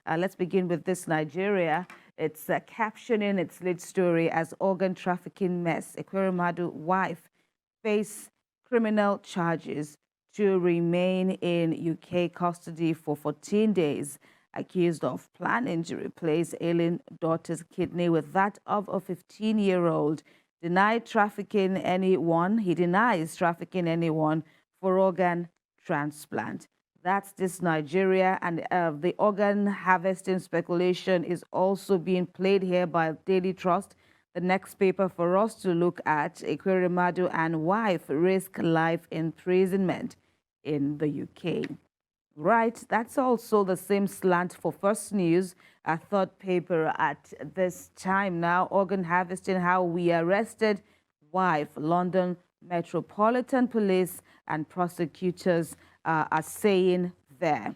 Let's begin with this Nigeria. It's captioning its lead story as organ trafficking mess. Ekweremadu wife face criminal charges to remain in UK custody for 14 days, accused of planning to replace ailing daughter's kidney with that of a 15-year-old. Denied trafficking anyone. He denies trafficking anyone for organ transplant. That's this Nigeria, and the organ harvesting speculation is also being played here by Daily Trust. The next paper for us to look at: Ekweremadu and wife risk life imprisonment in the UK. Right, that's also the same slant for First News, a third paper at this time now. Organ harvesting, how we arrested wife. London Metropolitan Police and prosecutors are saying there.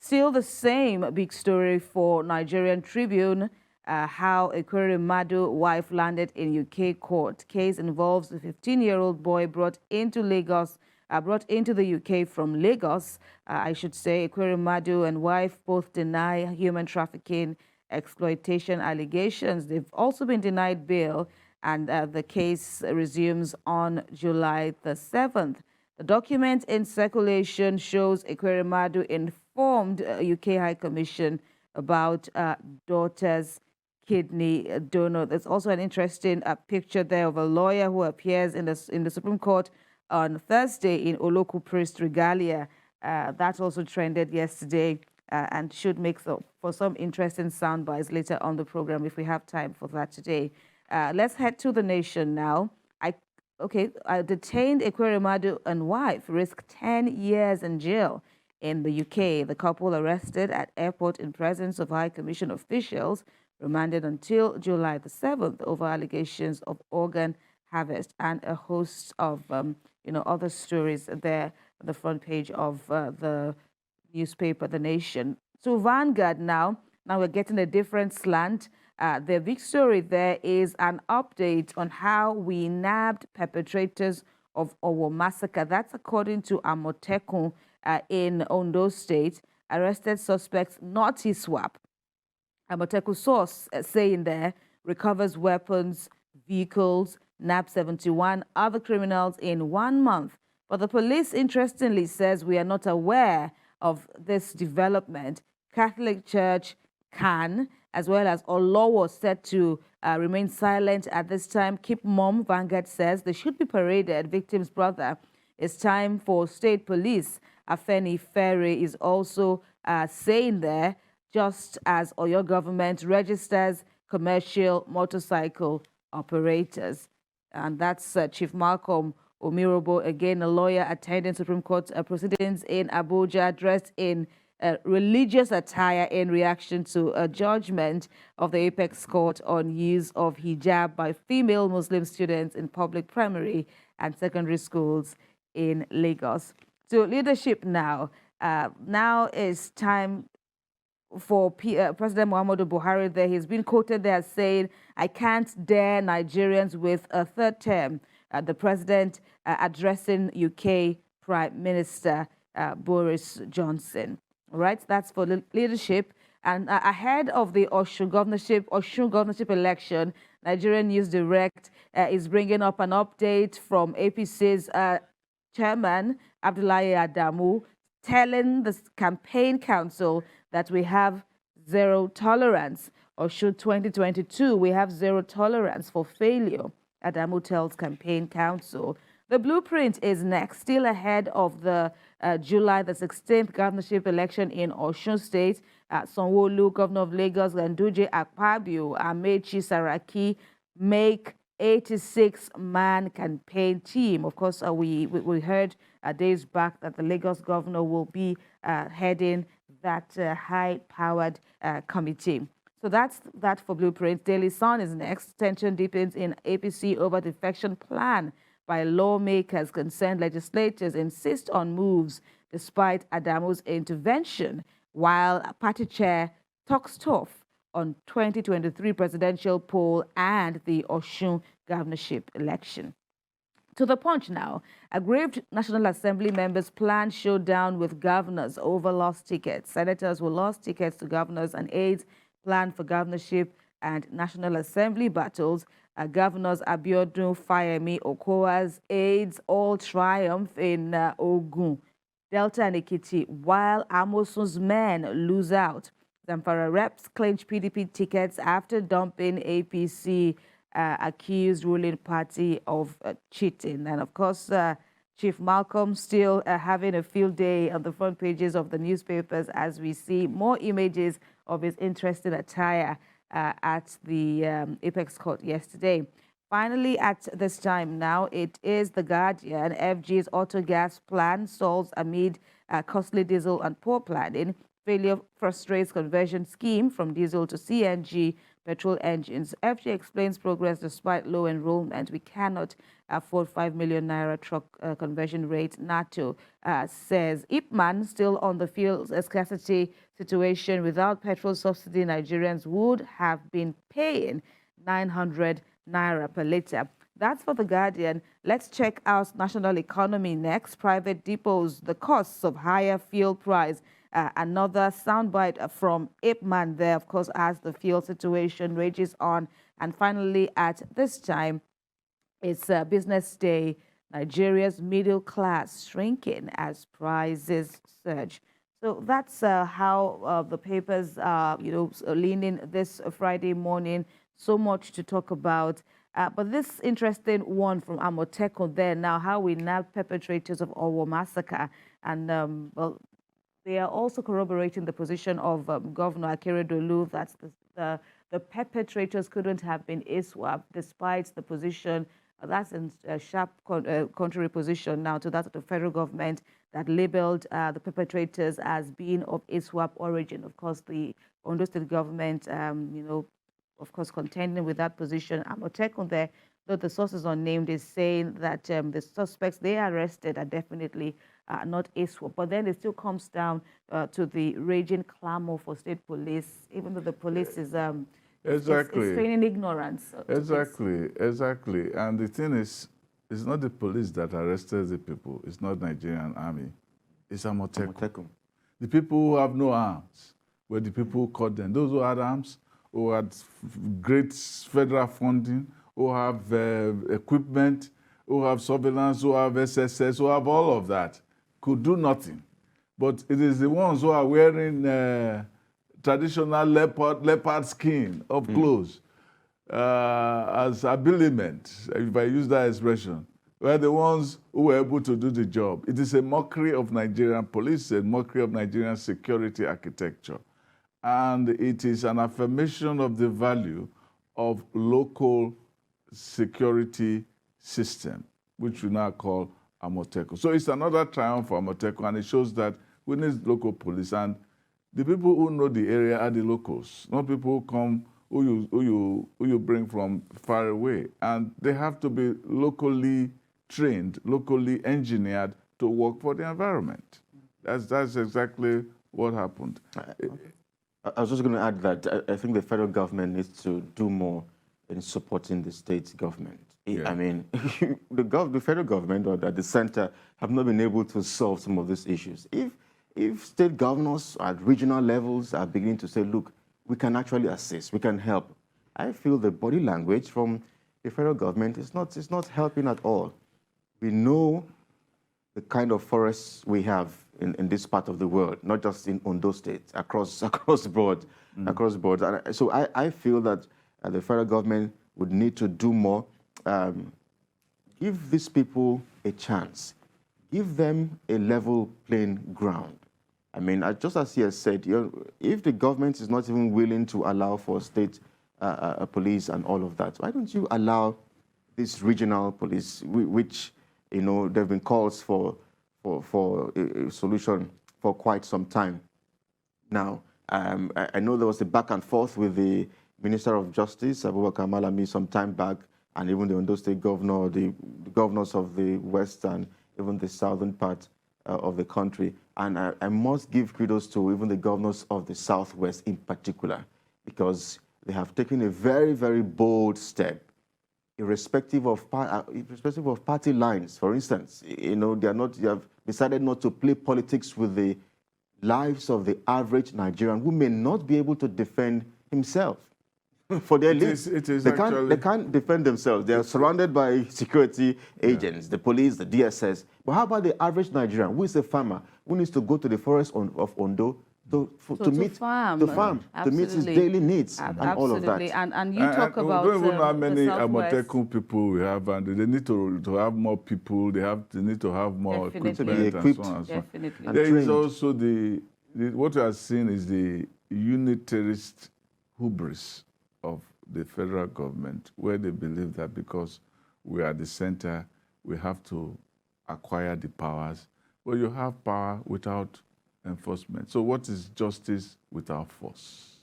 Still the same big story for Nigerian Tribune, how Ekweremadu wife landed in UK court. Case involves a 15-year-old boy brought into the UK from Lagos. I should say Ekweremadu and wife both deny human trafficking exploitation allegations. They've also been denied bail, and the case resumes on July the 7th. The document in circulation shows Ekweremadu informed UK High Commission about daughter's kidney donor. There's also an interesting picture there of a lawyer who appears in the Supreme Court on Thursday in Oloku Priest regalia. That also trended yesterday and should make for some interesting sound bites later on the program if we have time for that today. Let's head to the nation now. Detained Ekweremadu and wife risk 10 years in jail in the UK. The couple arrested at airport in presence of High Commission officials, remanded until July the 7th over allegations of organ harvest and a host of other stories there on the front page of the newspaper, The Nation. So Vanguard now we're getting a different slant. The big story there is an update on how we nabbed perpetrators of our massacre. That's according to Amotekun in Ondo State. Arrested suspects not his swap. Amotekun source saying there recovers weapons, vehicles, nabbed 71 other criminals in 1 month. But the police, interestingly, says we are not aware of this development. Catholic Church can, as well as Olowo, said to remain silent at this time. Keep mum, Vanguard says. They should be paraded. Victim's brother. It's time for state police. Afeni Ferry is also saying there, just as Oyo government registers commercial motorcycle operators. And that's Chief Malcolm Omirobo, again a lawyer attending Supreme Court proceedings in Abuja, dressed in religious attire in reaction to a judgment of the Apex Court on use of hijab by female Muslim students in public primary and secondary schools in Lagos. So leadership now. Now is time for President Muhammadu Buhari there. He's been quoted there saying, "I can't dare Nigerians with a third term." The president addressing UK Prime Minister Boris Johnson. All right, that's for leadership. And ahead of the Osun governorship election, Nigerian News Direct is bringing up an update from APC's chairman, Abdullahi Adamu, telling the campaign council that we have zero tolerance, or should 2022, we have zero tolerance for failure. Adamu tells campaign council. The blueprint is next, still ahead of the July the 16th governorship election in Osun State. Sanwo-Olu, governor of Lagos, Ganduje Akpabio, Amechi Saraki make 86-man campaign team. Of course, we heard days back that the Lagos governor will be heading that high-powered committee. So that's that for blueprint. Daily Sun is next. Tension deepens in APC over defection plan by lawmakers. Concerned legislators insist on moves despite Adamu's intervention, while party chair talks tough on 2023 presidential poll and the Osun governorship election. To the Punch now, aggrieved National Assembly members plan showdown with governors over lost tickets. Senators who lost tickets to governors and aides plan for governorship and National Assembly battles. Governors Abiodun, Fayemi, Okowa's aides all triumph in Ogun, Delta and Ekiti, while Amosun's men lose out. Zamfara reps clinch PDP tickets after dumping APC accused ruling party of cheating. And of course, Chief Malcolm still having a field day on the front pages of the newspapers as we see more images of his interesting attire at the Apex Court yesterday. Finally, at this time now, it is The Guardian. FG's auto gas plan stalls amid costly diesel and poor planning. Failure frustrates conversion scheme from diesel to CNG petrol engines. FG explains progress despite low enrollment. We cannot afford 5 million naira truck conversion rate. NATO says Ipman still on the field scarcity situation. Without petrol subsidy, Nigerians would have been paying 900 naira per liter. That's for The Guardian. Let's check out national economy next. Private depots, the costs of higher fuel price. Another soundbite from Ipman there, of course, as the fuel situation rages on. And finally, at this time, it's business day. Nigeria's middle class shrinking as prices surge. So that's how the papers are, leaning this Friday morning. So much to talk about. But this interesting one from Amotekun there now, how we nabbed perpetrators of Owo massacre. And, well, they are also corroborating the position of Governor Ekweremadu that the perpetrators couldn't have been ISWAP, despite the position that's in a sharp contrary position now to that of the federal government that labeled the perpetrators as being of ISWAP origin. Of course, the Ondo state government, of course, contending with that position. Amotekun there, though the sources unnamed, is saying that the suspects they arrested are definitely not ISWAP. But then it still comes down to the raging clamor for state police, even though the police is exactly it's feigning ignorance. Exactly. And the thing is, it's not the police that arrested the people. It's not Nigerian army. It's Amotekun. The people who have no arms were the people who caught them. Those who had arms, who had great federal funding, who have equipment, who have surveillance, who have SSS, who have all of that, could do nothing. But it is the ones who are wearing traditional leopard skin of clothes as habiliment, if I use that expression, were the ones who were able to do the job. It is a mockery of Nigerian police, a mockery of Nigerian security architecture. And it is an affirmation of the value of local security system, which we now call Amotekun. So it's another triumph for Amotekun, and it shows that we need local police. And the people who know the area are the locals, not people who come, who you bring from far away. And they have to be locally trained, locally engineered to work for the environment. That's exactly what happened. I was just going to add that I think the federal government needs to do more in supporting the state government. Yeah. I mean, the federal government or the center have not been able to solve some of these issues. If state governors at regional levels are beginning to say, look, we can actually assist, we can help, I feel the body language from the federal government is not helping at all. We know the kind of forests we have in this part of the world, not just in Ondo State, across the board, So I feel that the federal government would need to do more. Give these people a chance. Give them a level playing ground. I mean, just as he has said, if the government is not even willing to allow for state police and all of that, why don't you allow this regional police, which, there have been calls for a solution for quite some time now. I know there was a back and forth with the Minister of Justice, Abubakar Malami, some time back, and even the Ondo State Governor, the governors of the West and even the southern part of the country. And I must give kudos to even the governors of the Southwest in particular, because they have taken a very, very bold step irrespective of party lines. For instance, they have decided not to play politics with the lives of the average Nigerian who may not be able to defend himself. For their elites, they can't defend themselves. They are surrounded by security agents, the police, the DSS. But how about the average Nigerian who is a farmer who needs to go to the forest of Ondo to farm to meet his daily needs and all of that? And you talk about we don't even know how many Amotekun people we have, and they need to have more people. They need to have more equipment and so on and so on. Definitely. There is also what we are seeing is the unitarist hubris of the federal government, where they believe that because we are the center, we have to acquire the powers. Well, you have power without enforcement. So what is justice without force?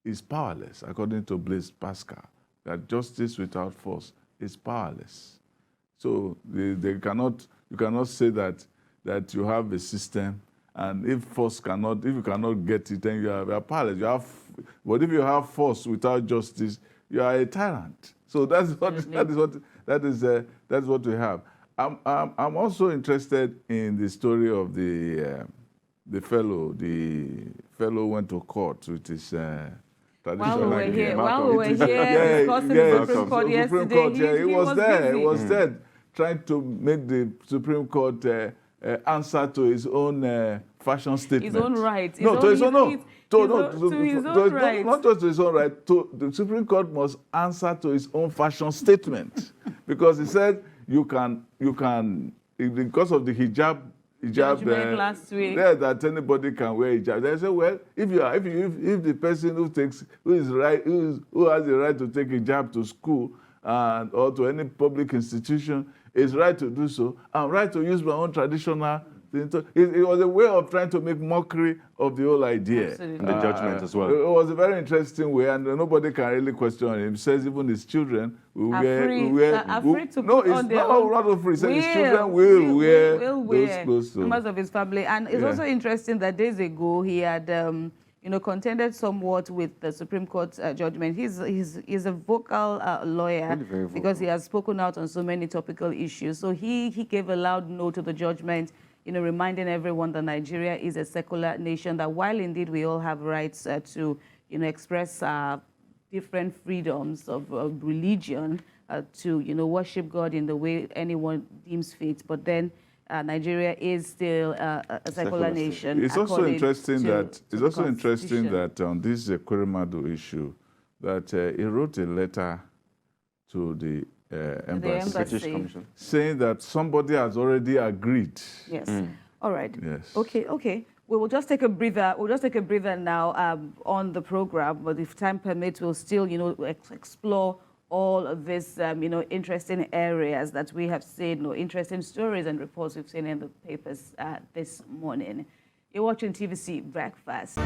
It's powerless, according to Blaise Pascal, that justice without force is powerless. So you cannot say that you have a system, and if you cannot get it, then you are powerless. But if you have force without justice, you are a tyrant. So that's what we have. I'm also interested in the story of the fellow. The fellow went to court with his traditional. While we were here discussing the Supreme Court yesterday, he was there. He was there trying to make the Supreme Court answer to his own fashion statement. His own right. To his own right. Not just to his own right. The Supreme Court must answer to his own fashion statement, because he said you can because of the hijab last week. There that anybody can wear hijab. They say, well, if the person who has the right to take hijab to school or to any public institution is right to do so, I'm right to use my own traditional. It was a way of trying to make mockery of the whole idea. Absolutely. And the judgment as well. It was a very interesting way, and nobody can really question him. He says even his children will wear. Not free. His children will wear those clothes. Members of his family. And it's also interesting that days ago he had contended somewhat with the Supreme Court judgment. He's a vocal lawyer, very vocal, because he has spoken out on so many topical issues. So he gave a loud no to the judgment, reminding everyone that Nigeria is a secular nation, that while indeed we all have rights to, express different freedoms of religion, to, worship God in the way anyone deems fit, but then Nigeria is still a secular nation. It's also interesting that on this Ekweremadu issue, that he wrote a letter to the embassy, saying that somebody has already agreed. Yes. All right. Yes. Okay. We will just take a breather. We'll just take a breather now on the program. But if time permits, we'll still, explore all of these, interesting areas that we have seen, interesting stories and reports we've seen in the papers this morning. You're watching TVC Breakfast.